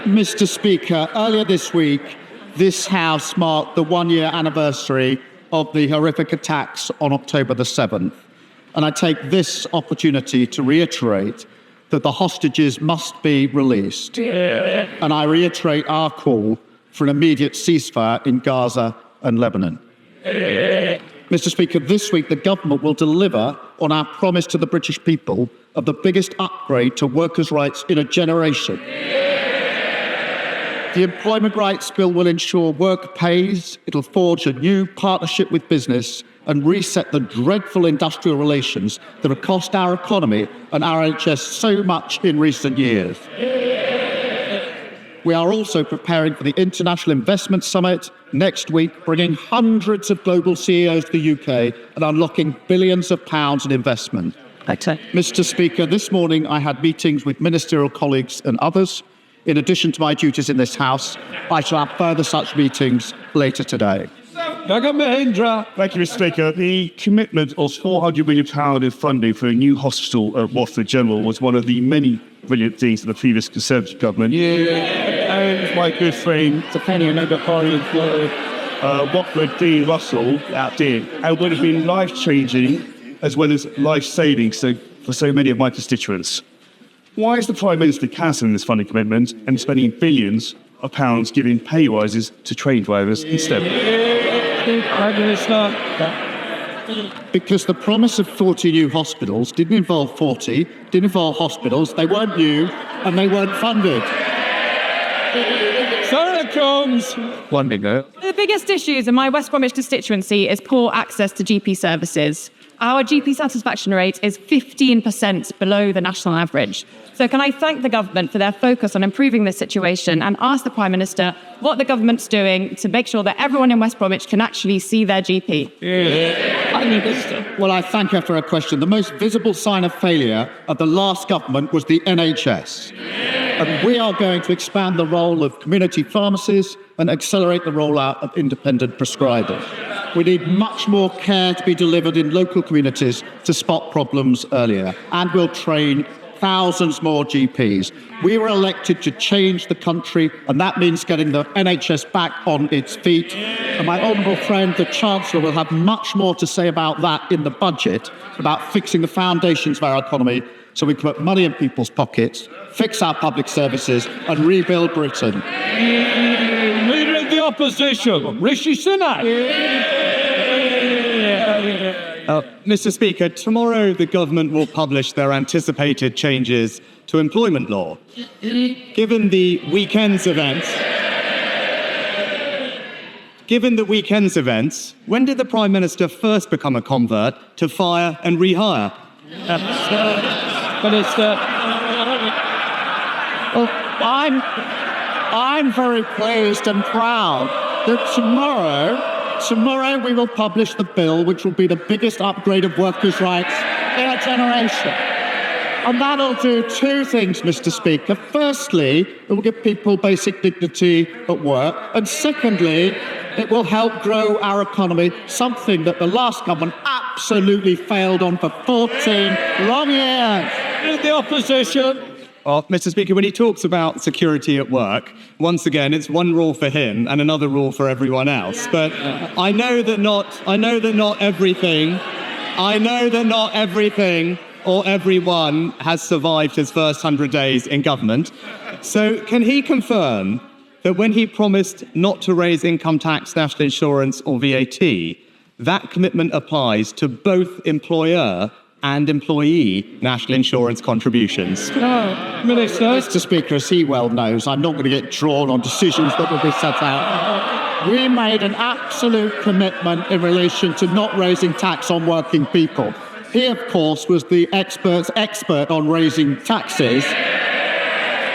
Mr. Speaker, earlier this week, this House marked the one-year anniversary of the horrific attacks on October the 7th. And I take this opportunity to reiterate that the hostages must be released. And I reiterate our call for an immediate ceasefire in Gaza and Lebanon. Mr. Speaker, this week the government will deliver on our promise to the British people of the biggest upgrade to workers' rights in a generation. The Employment Rights Bill will ensure work pays, it'll forge a new partnership with business and reset the dreadful industrial relations that have cost our economy and our NHS so much in recent years. We are also preparing for the International Investment Summit next week, bringing hundreds of global CEOs to the UK and unlocking billions of pounds in investment. Mr. Speaker, this morning I had meetings with ministerial colleagues and others. In addition to my duties in this House, I shall have further such meetings later today. Thank you, Mr. Speaker. The commitment of £400 million in funding for a new hospital at Watford General was one of the many brilliant things of the previous Conservative government. And my good friend, Watford Dean Russell, did. And would have been life-changing as well as life-saving for so many of my constituents. Why is the Prime Minister cancelling this funding commitment and spending billions of pounds giving pay rises to train drivers instead? Prime Minister. Because the promise of 40 new hospitals didn't involve 40, didn't involve hospitals, they weren't new and they weren't funded. Sarah Combs. One minute. The biggest issues in my West Bromwich constituency is poor access to GP services. Our GP satisfaction rate is 15% below the national average. So can I thank the government for their focus on improving this situation and ask the Prime Minister what the government's doing to make sure that everyone in West Bromwich can actually see their GP? Well, I thank her for her question. The most visible sign of failure of the last government was the NHS. And we are going to expand the role of community pharmacies and accelerate the rollout of independent prescribers. We need much more care to be delivered in local communities to spot problems earlier, and we'll train thousands more GPs. We were elected to change the country, and that means getting the NHS back on its feet. And my honourable friend, the Chancellor, will have much more to say about that in the budget, about fixing the foundations of our economy so we can put money in people's pockets, fix our public services, and rebuild Britain. Leader of the Opposition, Rishi Sunak. Mr. Speaker, tomorrow the government will publish their anticipated changes to employment law. Given the weekend's events, when did the Prime Minister first become a convert to fire and rehire? Minister. Well, I'm very pleased and proud that tomorrow we will publish the bill which will be the biggest upgrade of workers' rights in a generation. And that'll do two things, Mr. Speaker. Firstly, it will give people basic dignity at work. And secondly, it will help grow our economy, something that the last government absolutely failed on for 14 long years. The Opposition. Well, Mr. Speaker, when he talks about security at work, once again, it's one rule for him and another rule for everyone else. But I know that not everything or everyone has survived his first 100 days in government. So can he confirm that when he promised not to raise income tax, national insurance or VAT, that commitment applies to both employer and employee national insurance contributions? Minister. Mr. Speaker, as he well knows, I'm not going to get drawn on decisions that will be set out. We made an absolute commitment in relation to not raising tax on working people. He, of course, was the expert on raising taxes.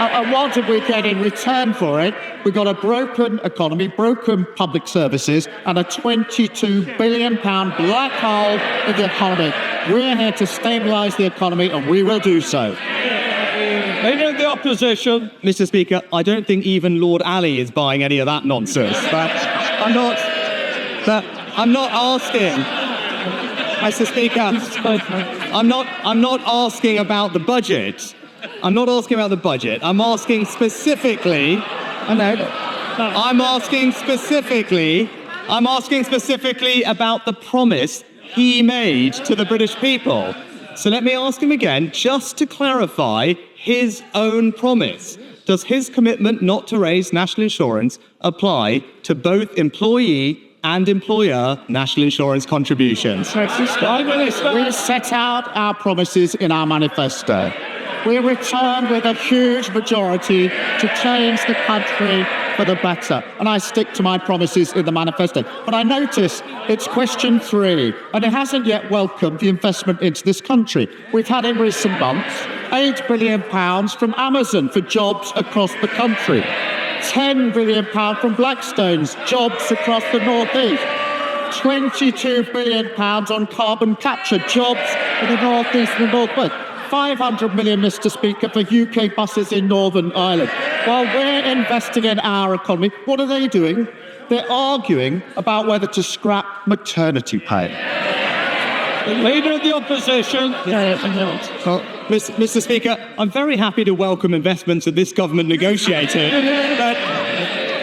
And what did we get in return for it? We got a broken economy, broken public services, and a £22 billion black hole in the economy. We're here to stabilise the economy, and we will do so. Leader of the Opposition. Mr. Speaker, I don't think even Lord Ali is buying any of that nonsense. But I'm not asking. Mr. Speaker, I'm not asking about the budget. I'm not asking about the budget. I'm asking specifically. I'm asking specifically about the promise he made to the British people. So let me ask him again, just to clarify his own promise. Does his commitment not to raise national insurance apply to both employee and employer national insurance contributions? We set out our promises in our manifesto. We returned with a huge majority to change the country for the better. And I stick to my promises in the manifesto. But I notice it's question 3, and it hasn't yet welcomed the investment into this country. We've had in recent months £8 billion from Amazon for jobs across the country, £10 billion from Blackstone's jobs across the northeast, £22 billion on carbon capture jobs in the northeast and the northwest. 500 million, Mr. Speaker, for UK buses in Northern Ireland. While we're investing in our economy, what are they doing? They're arguing about whether to scrap maternity pay. The Leader of the Opposition. Well, Mr. Speaker, I'm very happy to welcome investments that this government negotiated, but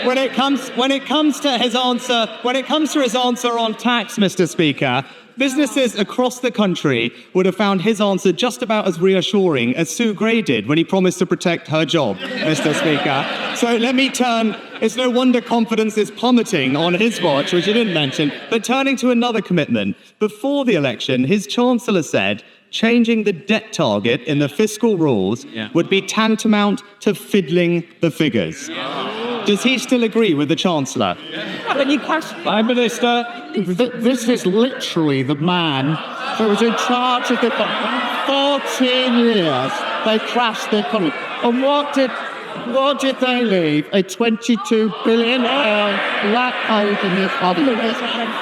when it comes to his answer on tax, Mr. Speaker, businesses across the country would have found his answer just about as reassuring as Sue Gray did when he promised to protect her job, Mr. Speaker. So let me turn. It's no wonder confidence is plummeting on his watch, which you didn't mention. But turning to another commitment, before the election, his Chancellor said changing the debt target in the fiscal rules would be tantamount to fiddling the figures. Does he still agree with the Chancellor? Prime Minister. This is literally the man who was in charge of the economy. 14 years they crashed the economy. And what did they leave? A £22 billion black hole in the economy.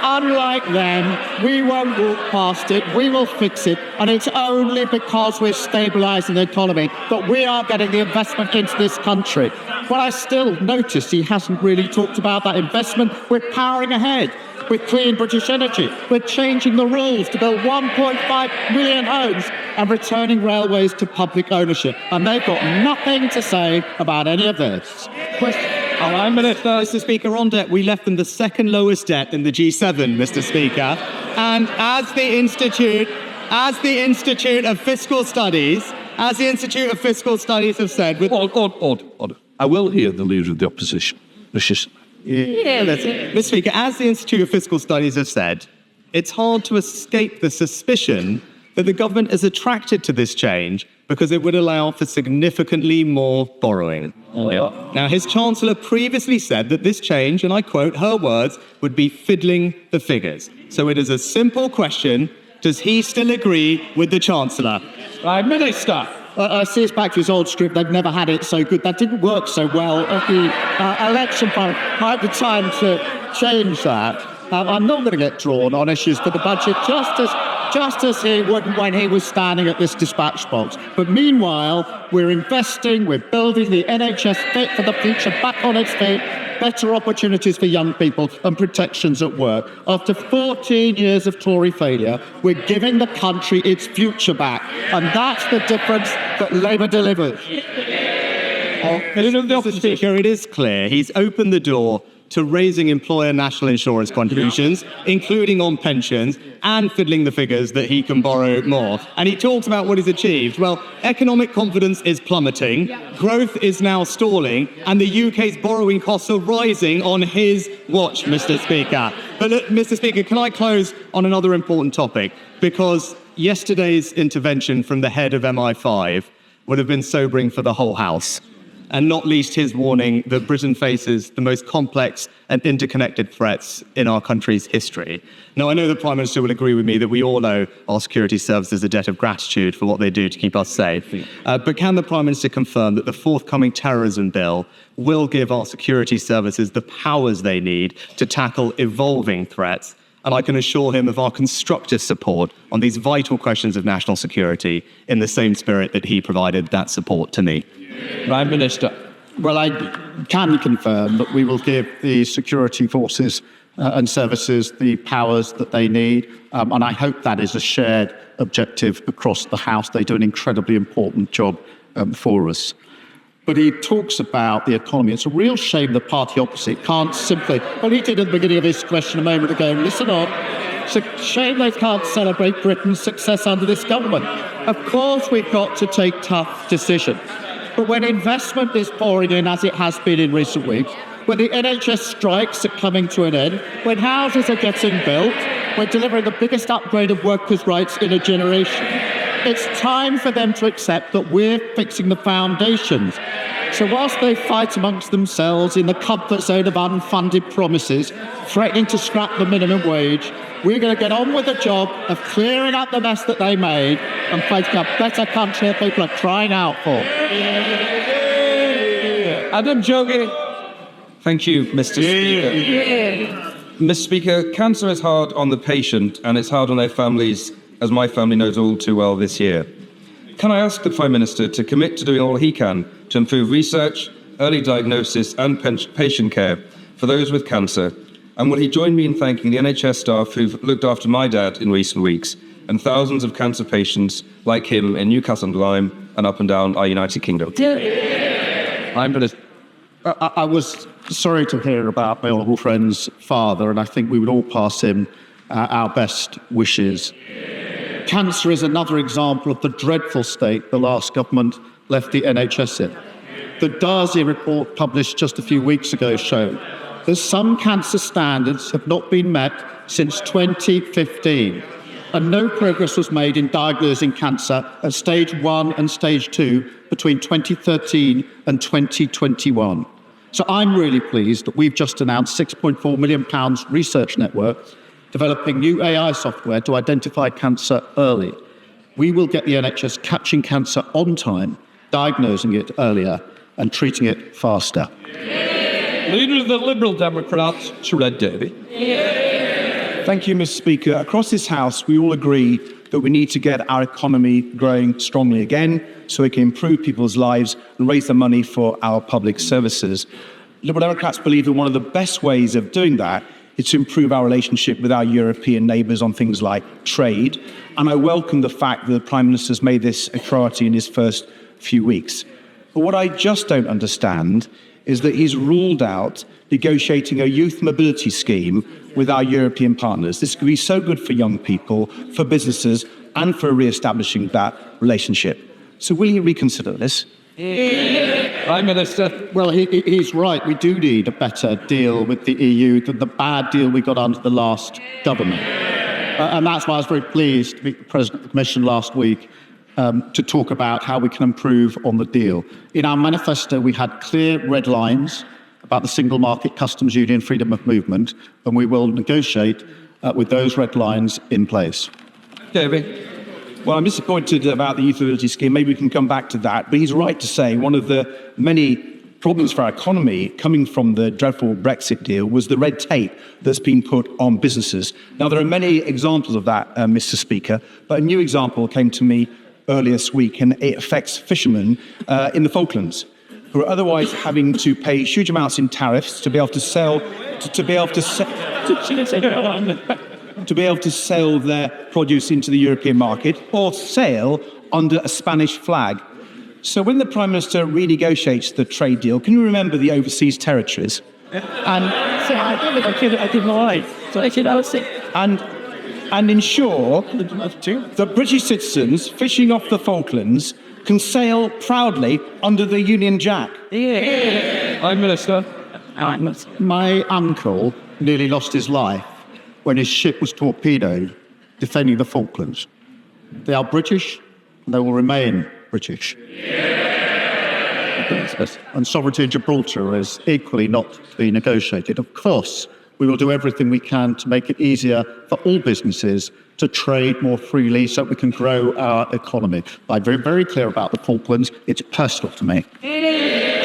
Unlike them, we won't walk past it, we will fix it, and it's only because we're stabilising the economy that we are getting the investment into this country. But I still notice he hasn't really talked about that investment. We're powering ahead with clean British energy. We're changing the rules to build 1.5 million homes and returning railways to public ownership. And they've got nothing to say about any of this. Prime Minister. Mr. Speaker, on debt, we left them the second lowest debt in the G7, Mr. Speaker. And as the Institute of Fiscal Studies have said... Order. I will hear the Leader of the Opposition. That's it. Mr. Speaker, as the Institute of Fiscal Studies have said, it's hard to escape the suspicion that the government is attracted to this change because it would allow for significantly more borrowing. Now, his Chancellor previously said that this change, and I quote her words, would be fiddling the figures. So it is a simple question. Does he still agree with the Chancellor? Prime Minister. I see it's back to his old script. They've never had it so good. That didn't work so well at the election part. I had the time to change that. I'm not going to get drawn on issues for the budget, just as he would when he was standing at this dispatch box. But meanwhile, we're investing, we're building the NHS fit for the future, back on its feet, better opportunities for young people and protections at work. After 14 years of Tory failure, we're giving the country its future back. And that's the difference that Labour delivers. Mr. Speaker, it is clear he's opened the door to raising employer national insurance contributions, including on pensions, and fiddling the figures that he can borrow more. And he talks about what he's achieved. Well, economic confidence is plummeting, growth is now stalling, and the UK's borrowing costs are rising on his watch, Mr. Speaker. But look, Mr. Speaker, can I close on another important topic? Because yesterday's intervention from the head of MI5 would have been sobering for the whole House. And not least his warning that Britain faces the most complex and interconnected threats in our country's history. Now, I know the Prime Minister will agree with me that we all owe our security services a debt of gratitude for what they do to keep us safe. But can the Prime Minister confirm that the forthcoming terrorism bill will give our security services the powers they need to tackle evolving threats? And I can assure him of our constructive support on these vital questions of national security in the same spirit that he provided that support to me. Prime Minister. Well, I can confirm that we will give the security forces and services the powers that they need. And I hope that is a shared objective across the House. They do an incredibly important job for us. But he talks about the economy. It's a real shame the party opposite can't simply, well, he did at the beginning of his question a moment ago, listen on, it's a shame they can't celebrate Britain's success under this government. Of course we've got to take tough decisions. But when investment is pouring in, as it has been in recent weeks, when the NHS strikes are coming to an end, when houses are getting built, we're delivering the biggest upgrade of workers' rights in a generation. It's time for them to accept that we're fixing the foundations. So whilst they fight amongst themselves in the comfort zone of unfunded promises, threatening to scrap the minimum wage, we're going to get on with the job of clearing up the mess that they made and fighting a better country that people are crying out for. Adam Jogi. Thank you, Mr. Speaker. Mr. Speaker, cancer is hard on the patient and it's hard on their families, as my family knows all too well this year. Can I ask the Prime Minister to commit to doing all he can to improve research, early diagnosis and patient care for those with cancer? And will he join me in thanking the NHS staff who've looked after my dad in recent weeks and thousands of cancer patients like him in Newcastle and Lyme and up and down our United Kingdom? I was sorry to hear about my honourable friend's father, and I think we would all pass him our best wishes. Cancer is another example of the dreadful state the last government left the NHS in. The Darzi report published just a few weeks ago showed that some cancer standards have not been met since 2015, and no progress was made in diagnosing cancer at stage 1 and stage 2 between 2013 and 2021. So I'm really pleased that we've just announced £6.4 million research network developing new AI software to identify cancer early. We will get the NHS catching cancer on time, diagnosing it earlier and treating it faster. Leader of the Liberal Democrats, Sir Ed Davey. Thank you, Mr. Speaker. Across this House, we all agree that we need to get our economy growing strongly again so we can improve people's lives and raise the money for our public services. Liberal Democrats believe that one of the best ways of doing that is to improve our relationship with our European neighbours on things like trade. And I welcome the fact that the Prime Minister has made this a priority in his first few weeks. But what I just don't understand is that he's ruled out negotiating a youth mobility scheme with our European partners. This could be so good for young people, for businesses, and for re-establishing that relationship. So will you reconsider this? Prime Minister. Well, he's right. We do need a better deal with the EU than the bad deal we got under the last government. And that's why I was very pleased to meet the President of the Commission last week to talk about how we can improve on the deal. In our manifesto, we had clear red lines about the single market, customs union, freedom of movement, and we will negotiate with those red lines in place. David. Well, I'm disappointed about the youth mobility scheme. Maybe we can come back to that. But he's right to say one of the many problems for our economy coming from the dreadful Brexit deal was the red tape that's been put on businesses. Now, there are many examples of that, Mr. Speaker, but a new example came to me earlier this week, and it affects fishermen in the Falklands, who are otherwise having to pay huge amounts in tariffs to be able to sell their produce into the European market or sail under a Spanish flag. So when the Prime Minister renegotiates the trade deal, can you remember the overseas territories? And ensure that British citizens fishing off the Falklands can sail proudly under the Union Jack. Prime Minister. My uncle nearly lost his life when his ship was torpedoed defending the Falklands. They are British, and they will remain British. And sovereignty in Gibraltar is equally not to be negotiated. Of course, we will do everything we can to make it easier for all businesses to trade more freely so we can grow our economy. I'm very, very clear about the Falklands. It's personal to me.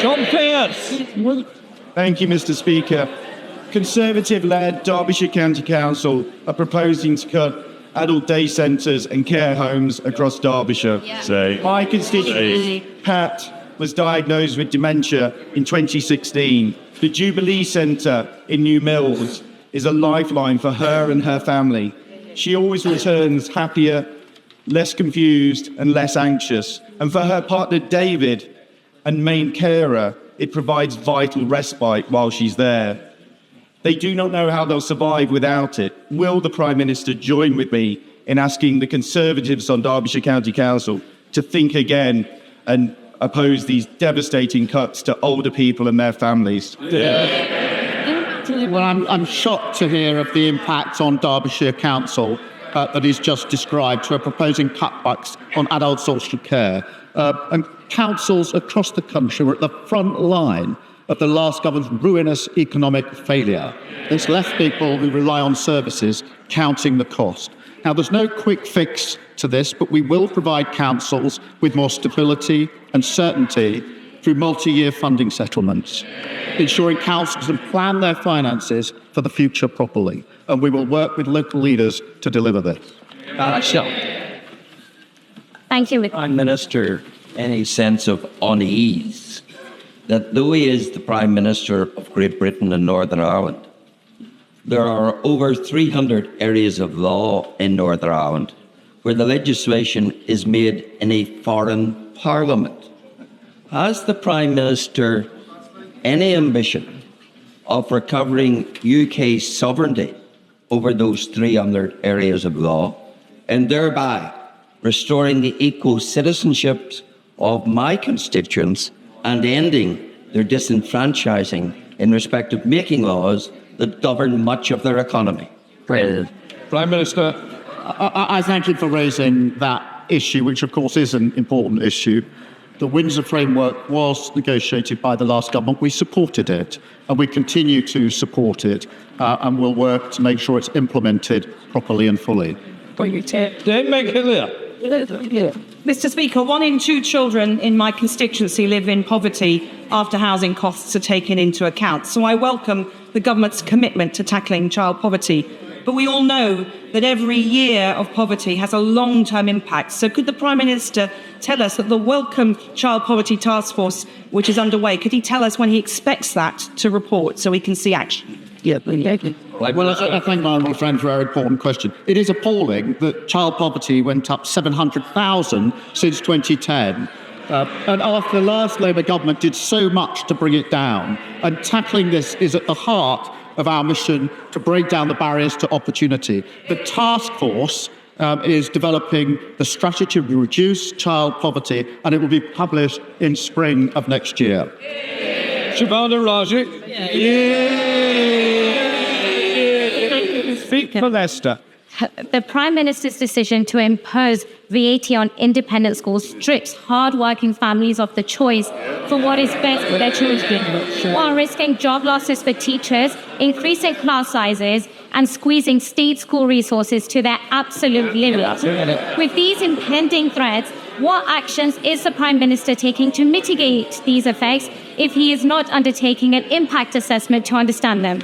John Pierce. Thank you, Mr. Speaker. Conservative-led Derbyshire County Council are proposing to cut adult day centres and care homes across Derbyshire. My constituent, Pat, was diagnosed with dementia in 2016. The Jubilee Centre in New Mills is a lifeline for her and her family. She always returns happier, less confused and less anxious. And for her partner David and main carer, it provides vital respite while she's there. They do not know how they'll survive without it. Will the Prime Minister join with me in asking the Conservatives on Derbyshire County Council to think again and oppose these devastating cuts to older people and their families? Well, I'm shocked to hear of the impact on Derbyshire Council that he's just described, who are proposing cutbacks on adult social care. And councils across the country were at the front line of the last government's ruinous economic failure. It's left people who rely on services counting the cost. Now, there's no quick fix to this, but we will provide councils with more stability and certainty through multi-year funding settlements, ensuring councils can plan their finances for the future properly. And we will work with local leaders to deliver this. Thank you. Prime Minister any sense of unease that though he is the Prime Minister of Great Britain and Northern Ireland, there are over 300 areas of law in Northern Ireland where the legislation is made in a foreign parliament. Has the Prime Minister any ambition of recovering UK sovereignty over those 300 areas of law and thereby restoring the equal citizenships of my constituents and ending their disenfranchising in respect of making laws that govern much of their economy? Prime Minister. I thank you for raising that issue, which of course is an important issue. The Windsor Framework was negotiated by the last government. We supported it, and we continue to support it, and we'll work to make sure it's implemented properly and fully. Don't make it clear. Mr. Speaker, 1 in 2 children in my constituency live in poverty after housing costs are taken into account. So I welcome the government's commitment to tackling child poverty. But we all know that every year of poverty has a long-term impact. So could the Prime Minister tell us that the Welcome Child Poverty Task Force, which is underway, could he tell us when he expects that to report so we can see action? Well, I thank my honourable friend for a very important question. It is appalling that child poverty went up 700,000 since 2010. And after the last Labour government did so much to bring it down, and tackling this is at the heart of our mission to break down the barriers to opportunity. The task force is developing the strategy to reduce child poverty, and it will be published in spring of next year. Shabana Raji. Speak for Leicester. The Prime Minister's decision to impose VAT on independent schools strips hard-working families of the choice for what is best for their children, while risking job losses for teachers, increasing class sizes, and squeezing state school resources to their absolute limit. With these impending threats, what actions is the Prime Minister taking to mitigate these effects if he is not undertaking an impact assessment to understand them?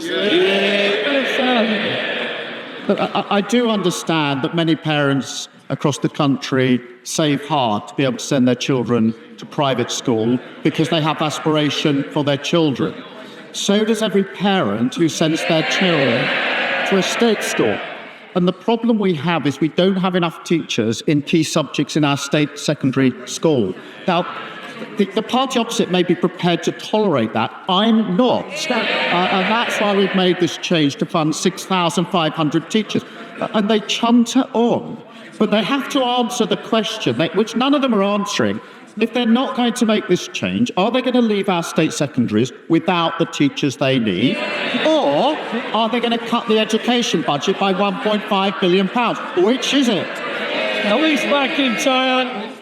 But I do understand that many parents across the country save hard to be able to send their children to private school because they have aspiration for their children. So does every parent who sends their children to a state school. And the problem we have is we don't have enough teachers in key subjects in our state secondary school. Now, the party opposite may be prepared to tolerate that. I'm not. And that's why we've made this change to fund 6,500 teachers. And they chunter on. But they have to answer the question, which none of them are answering. If they're not going to make this change, are they going to leave our state secondaries without the teachers they need? Or are they going to cut the education budget by £1.5 billion? Which is it? Police McIntyre.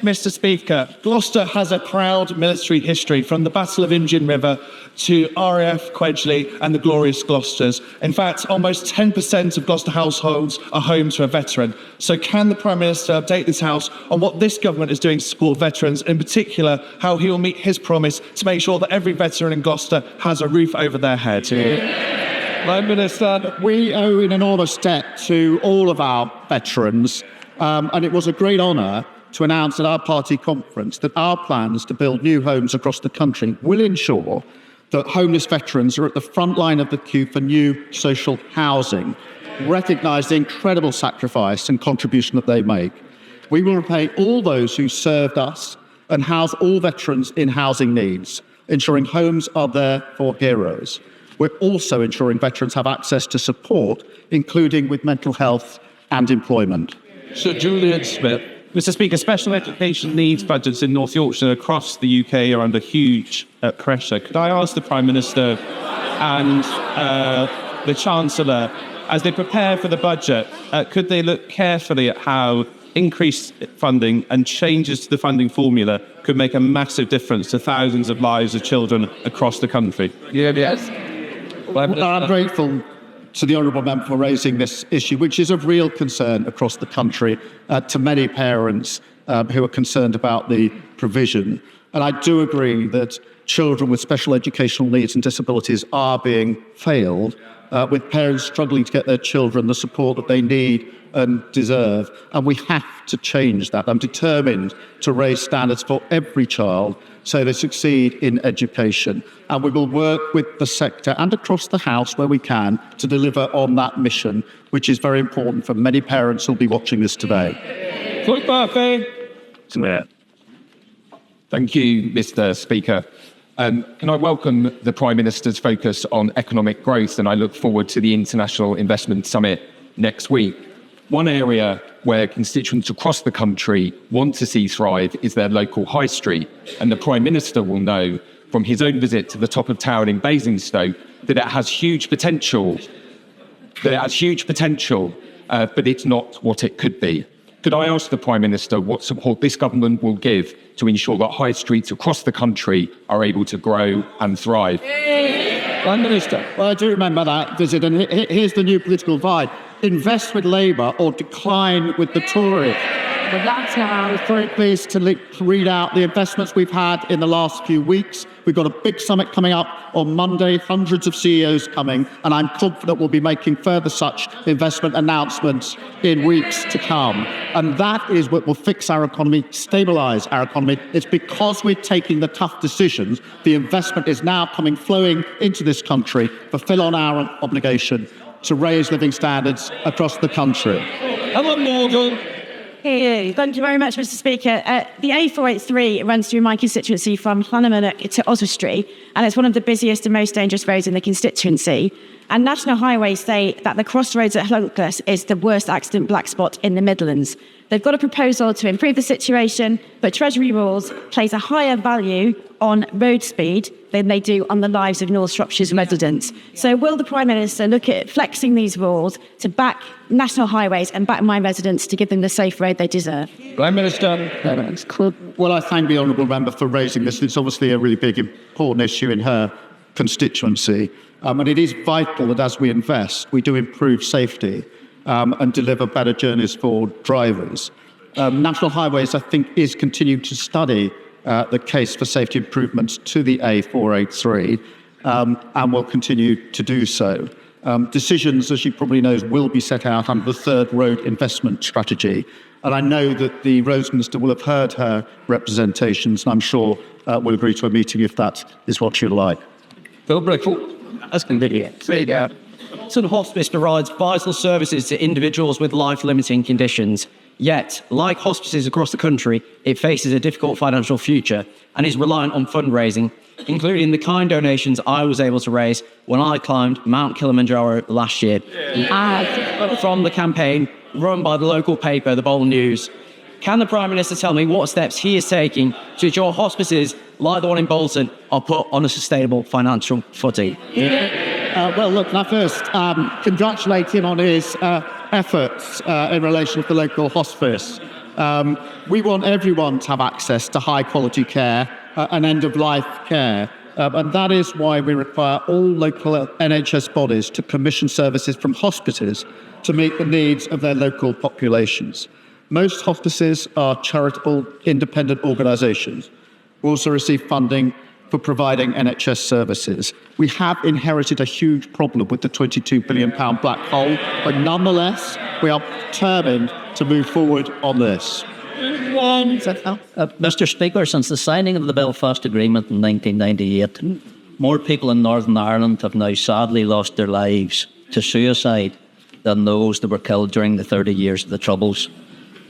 Mr. Speaker, Gloucester has a proud military history from the Battle of Imjin River to RAF Quedgley and the glorious Gloucesters. In fact, almost 10% of Gloucester households are home to a veteran. So can the Prime Minister update this House on what this government is doing to support veterans, in particular how he will meet his promise to make sure that every veteran in Gloucester has a roof over their head? Prime Minister. We owe an enormous debt to all of our veterans, and it was a great honour to announce at our party conference that our plans to build new homes across the country will ensure that homeless veterans are at the front line of the queue for new social housing, recognise the incredible sacrifice and contribution that they make. We will repay all those who served us and house all veterans in housing needs, ensuring homes are there for heroes. We're also ensuring veterans have access to support, including with mental health and employment. Sir Julian Smith. Mr. Speaker, special education needs budgets in North Yorkshire and across the UK are under huge pressure. Could I ask the Prime Minister and the Chancellor, as they prepare for the budget, could they look carefully at how increased funding and changes to the funding formula could make a massive difference to thousands of lives of children across the country? Yes. I'm grateful to the honourable member for raising this issue, which is of real concern across the country to many parents who are concerned about the provision. And I do agree that children with special educational needs and disabilities are being failed, with parents struggling to get their children the support that they need and deserve. And we have to change that. I'm determined to raise standards for every child so they succeed in education. And we will work with the sector and across the House where we can to deliver on that mission, which is very important for many parents who'll be watching this today. Clerk Murphy. Thank you, Mr. Speaker. Can I welcome the Prime Minister's focus on economic growth, and I look forward to the International Investment Summit next week. One area where constituents across the country want to see thrive is their local high street, and the Prime Minister will know from his own visit to the top of town in Basingstoke that it has huge potential, but it's not what it could be. Could I ask the Prime Minister what support this government will give to ensure that high streets across the country are able to grow and thrive? Prime Minister. Well, I do remember that visit, and here's the new political divide. Invest with Labour or decline with the Tories. But that's how I was very pleased to read out the investments we've had in the last few weeks. We've got a big summit coming up on Monday, hundreds of CEOs coming, and I'm confident we'll be making further such investment announcements in weeks to come. And that is what will fix our economy, stabilise our economy. It's because we're taking the tough decisions. The investment is now flowing into this country, fulfil on our obligation to raise living standards across the country. Hello, Morgan. Thank you very much, Mr. Speaker. The A483 runs through my constituency from Llanymynech to Oswestry, and it's one of the busiest and most dangerous roads in the constituency. And National Highways say that the crossroads at Llywelyn is the worst accident black spot in the Midlands. They've got a proposal to improve the situation, but Treasury rules place a higher value on road speed than they do on the lives of North Shropshire's residents. So will the Prime Minister look at flexing these rules to back National Highways and back my residents to give them the safe road they deserve? Prime Minister. Well, I thank the honourable member for raising this. It's obviously a really big, important issue in her constituency. And it is vital that as we invest, we do improve safety and deliver better journeys for drivers. National Highways, I think, is continuing to study the case for safety improvements to the A483 and will continue to do so. Decisions, as she probably knows, will be set out under the third road investment strategy. And I know that the Roads Minister will have heard her representations, and I'm sure will agree to a meeting if that is what she'd like. Phil Brickle. That's convenient. St Hospice provides vital services to individuals with life-limiting conditions. Yet, like hospices across the country, it faces a difficult financial future and is reliant on fundraising, including the kind donations I was able to raise when I climbed Mount Kilimanjaro last year. From the campaign run by the local paper, the Bold News. Can the Prime Minister tell me what steps he is taking to ensure hospices like the one in Bolton are put on a sustainable financial footing? Well, look, I first congratulate him on his efforts in relation to the local hospice. We want everyone to have access to high-quality care and end-of-life care. And that is why we require all local NHS bodies to commission services from hospices to meet the needs of their local populations. Most hospices are charitable, independent organisations who also receive funding for providing NHS services. We have inherited a huge problem with the £22 billion black hole, but nonetheless, we are determined to move forward on this. Mr. Speaker, since the signing of the Belfast Agreement in 1998, more people in Northern Ireland have now sadly lost their lives to suicide than those that were killed during the 30 years of the Troubles.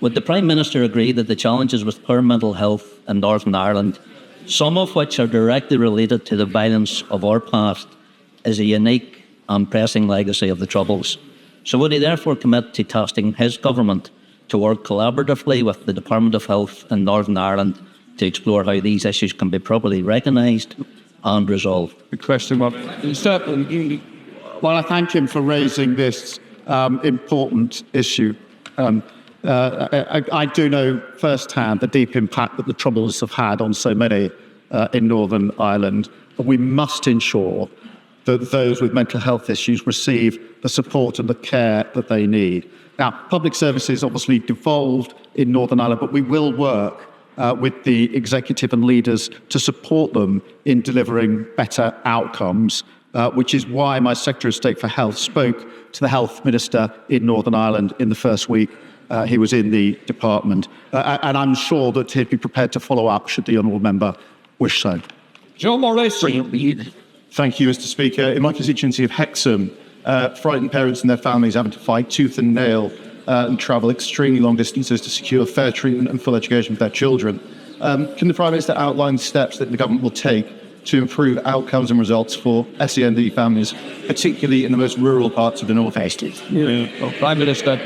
Would the Prime Minister agree that the challenges with poor mental health in Northern Ireland, some of which are directly related to the violence of our past, is a unique and pressing legacy of the Troubles? So would he therefore commit to tasking his government to work collaboratively with the Department of Health in Northern Ireland to explore how these issues can be properly recognised and resolved? Good question, Mark. Well, I thank him for raising this important issue. I do know firsthand the deep impact that the Troubles have had on so many in Northern Ireland. We must ensure that those with mental health issues receive the support and the care that they need. Now, public services obviously devolved in Northern Ireland, but we will work with the executive and leaders to support them in delivering better outcomes, which is why my Secretary of State for Health spoke to the Health Minister in Northern Ireland in the first week he was in the department. And I'm sure that he'd be prepared to follow up should the honourable member wish so. John Morris. Thank you, Mr. Speaker. In my constituency of Hexham, frightened parents and their families having to fight tooth and nail and travel extremely long distances to secure fair treatment and full education for their children. Can the Prime Minister outline steps that the government will take to improve outcomes and results for SEND families, particularly in the most rural parts of the North East? Prime Minister.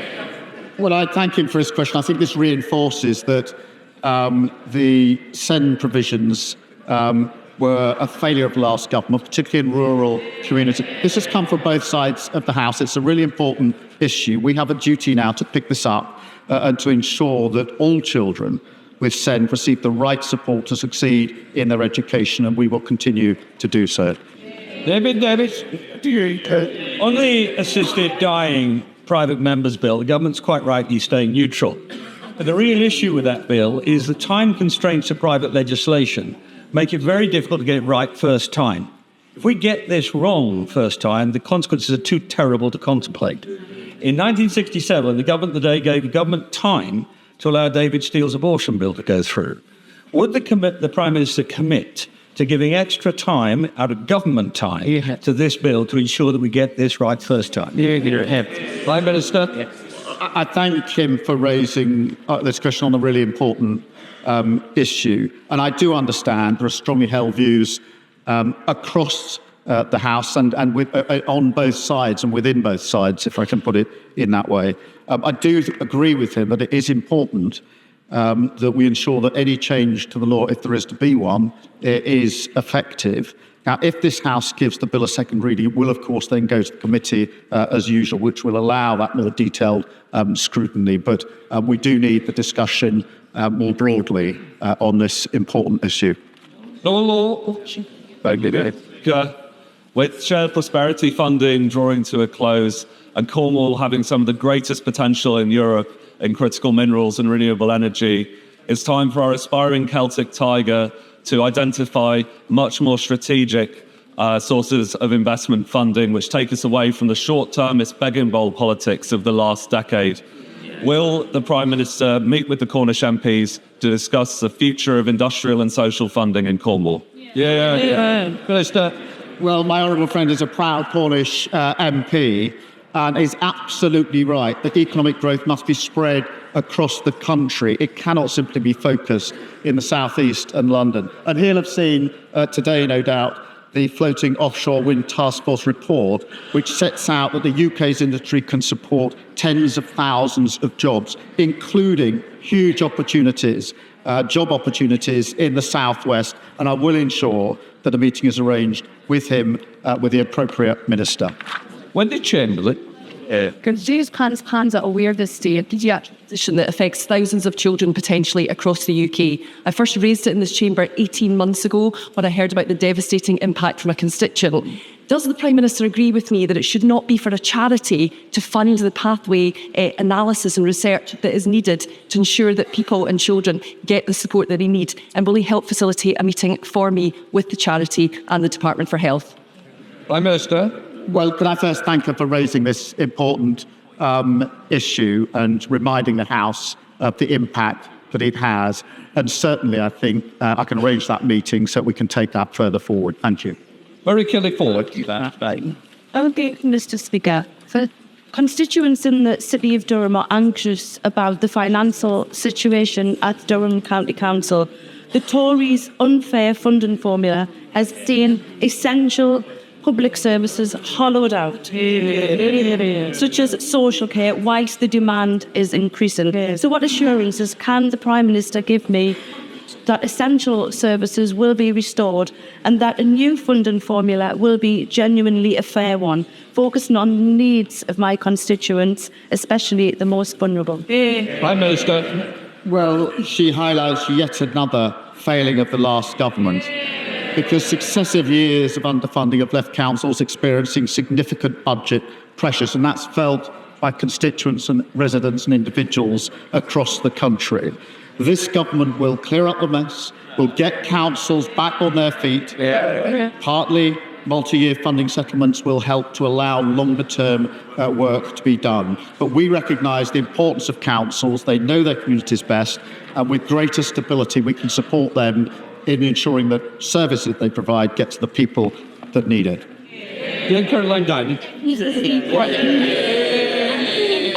Well, I thank him for his question. I think this reinforces that the SEND provisions were a failure of the last government, particularly in rural communities. This has come from both sides of the House. It's a really important issue. We have a duty now to pick this up and to ensure that all children with SEND receive the right support to succeed in their education, and we will continue to do so. David, on the assisted dying private members bill, the government's quite rightly staying neutral. But the real issue with that bill is the time constraints of private legislation make it very difficult to get it right first time. If we get this wrong first time, the consequences are too terrible to contemplate. In 1967, the government of the day gave the government time to allow David Steele's abortion bill to go through. Would the Prime Minister commit to giving extra time out of government time to this bill to ensure that we get this right first time? Prime Minister. I thank him for raising this question on a really important issue. And I do understand there are strongly held views across the House and on both sides and within both sides, if I can put it in that way. I do agree with him that it is important that we ensure that any change to the law, if there is to be one, is effective. Now, if this House gives the bill a second reading, it will, of course, then go to the committee as usual, which will allow that more detailed scrutiny. But we do need the discussion more broadly on this important issue. With shared prosperity funding drawing to a close and Cornwall having some of the greatest potential in Europe in critical minerals and renewable energy, it's time for our aspiring Celtic tiger to identify much more strategic sources of investment funding which take us away from the short-termist begging bowl politics of the last decade. Will the Prime Minister meet with the Cornish MPs to discuss the future of industrial and social funding in Cornwall? Minister. Well, my honourable friend is a proud Cornish MP and is absolutely right that economic growth must be spread across the country. It cannot simply be focused in the southeast and London. And he'll have seen today, no doubt, the Floating Offshore Wind Task Force report, which sets out that the UK's industry can support tens of thousands of jobs, including huge opportunities, job opportunities in the southwest. And I will ensure that a meeting is arranged with him, with the appropriate minister. When did Chamberlain? These plans are aware of this paediatric condition that affects thousands of children potentially across the UK. I first raised it in this chamber 18 months ago when I heard about the devastating impact from a constituent. Does the Prime Minister agree with me that it should not be for a charity to fund the pathway analysis and research that is needed to ensure that people and children get the support that they need? And will he help facilitate a meeting for me with the charity and the Department for Health? Prime Minister. Well, can I first thank her for raising this important issue and reminding the House of the impact that it has. And certainly, I think I can arrange that meeting so we can take that further forward. Thank you. Very Kelly forward. Okay, Mr. Speaker. Constituents in the City of Durham are anxious about the financial situation at Durham County Council. The Tories' unfair funding formula has seen essential public services hollowed out, such as social care, whilst the demand is increasing. So what assurances can the Prime Minister give me that essential services will be restored and that a new funding formula will be genuinely a fair one, focusing on the needs of my constituents, especially the most vulnerable? Prime Minister. Well, she highlights yet another failing of the last government, because successive years of underfunding have left councils experiencing significant budget pressures, and that's felt by constituents and residents and individuals across the country. This government will clear up the mess, will get councils back on their feet. Partly, multi-year funding settlements will help to allow longer-term work to be done. But we recognise the importance of councils. They know their communities best, and with greater stability, we can support them in ensuring that services they provide get to the people that need it. Caroline Downey.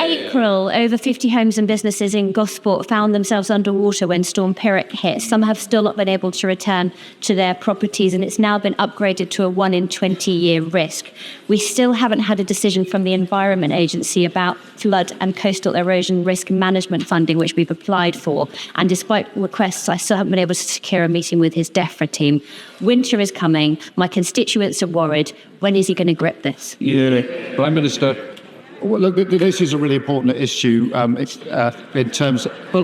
April, over 50 homes and businesses in Gosport found themselves underwater when Storm Pyrrhic hit. Some have still not been able to return to their properties, and it's now been upgraded to a 1 in 20-year risk. We still haven't had a decision from the Environment Agency about flood and coastal erosion risk management funding, which we've applied for. And despite requests, I still haven't been able to secure a meeting with his DEFRA team. Winter is coming. My constituents are worried. When is he going to grip this? Prime Minister. Well, look, this is a really important issue in terms of, well,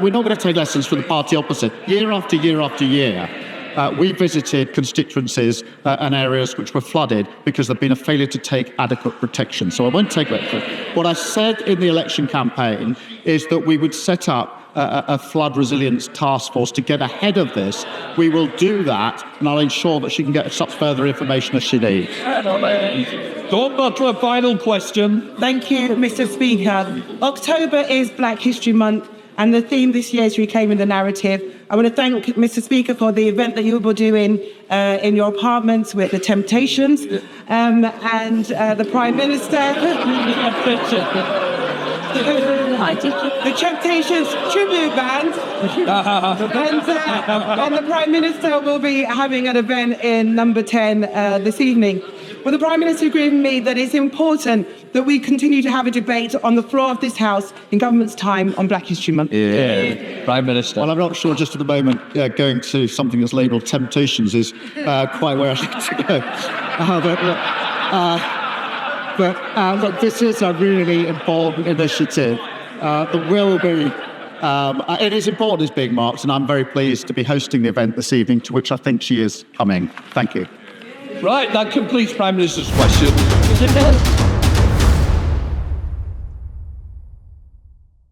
we're not going to take lessons from the party opposite. Year after year after year, we visited constituencies and areas which were flooded because there'd been a failure to take adequate protection. So I won't take that. What I said in the election campaign is that we would set up a flood resilience task force to get ahead of this. We will do that, and I'll ensure that she can get such further information as she needs. Dawn Butler, final question. Thank you, Mr. Speaker. October is Black History Month, and the theme this year is reclaiming the narrative. I want to thank Mr. Speaker for the event that you will be doing in your apartments with the Temptations and the Prime Minister. The Temptations tribute band. And the Prime Minister will be having an event in number 10 this evening. Well, the Prime Minister agreed with me that it's important that we continue to have a debate on the floor of this House in government's time on Black History Month. Prime Minister. Well, I'm not sure just at the moment going to something that's labelled Temptations is quite where I should go. Look, this is a really important initiative. There will be... it is important it's being marked, and I'm very pleased to be hosting the event this evening, to which I think she is coming. Thank you. Right, that completes Prime Minister's question.